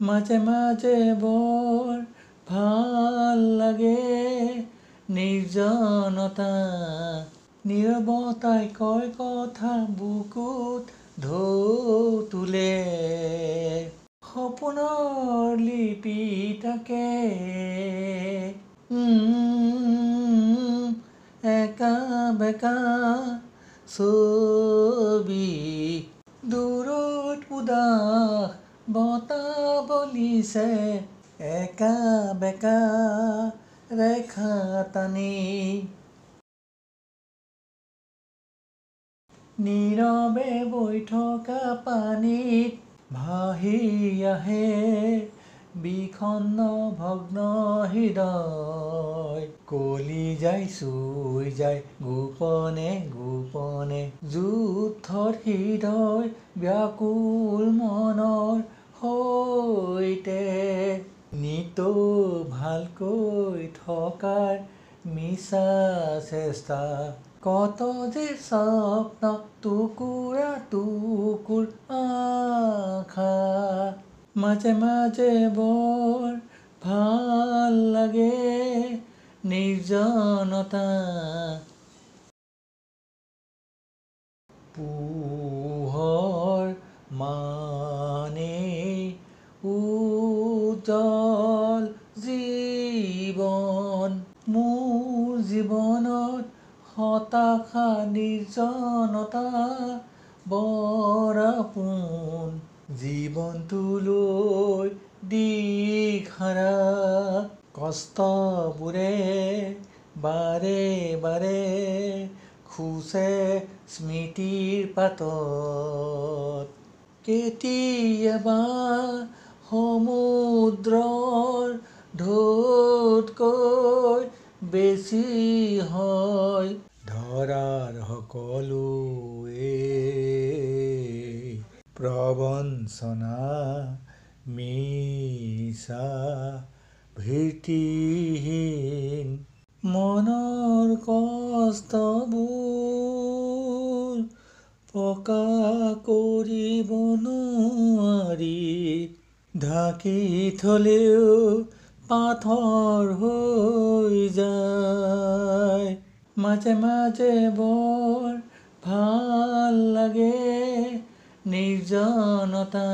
মাজে মাজে বৰ ভাল লাগে নিৰ্জনতা নীৰৱতাই কয় কথা বুকুত ঢৌ তুলে সপোনৰ লিপি তাকে একা বেকা ছবি দূৰত উদাস বতাহ বলিছে একা বেকা ৰেখা টানি নীৰৱে বৈ থকা পানীত ভাহি আহে বিষণ্ণ ভগ্ন হৃদয় কলিজাই চুই যায় গোপনে গোপনে যুদ্ধৰ হৃদয় ব্যাকুল মনৰ সৈতে নিতৌ ভালকৈ থকাৰ মিছা চেষ্টা কত যে স্বপ্ন টুকুৰা টুকুৰ আশা মাজে মাজে বৰ ভাল লাগে নিৰ্জনতা পোহৰ মানেই উজ্জ্বল জীৱন মোৰ জীৱনত হতাশা নিৰ্জনতা বৰ আপোন জীৱনটোলৈ দিশহাৰা কষ্টবোৰে বাৰে বাৰে খোচে স্মৃতিৰ পাতত কেতিয়াবা সমুদ্ৰৰ ঢৌতকৈ বেছি হয় ধৰাৰ সকলোৱে প্ৰবঞ্চনা মিছা ভীতিহীন মনৰ কষ্টবোৰ প্ৰকাশ কৰিব নোৱাৰি ঢাকি থলেও পাথৰ হৈ যায় মাজে মাজে বৰ ভাল লাগে নিৰ্জনতা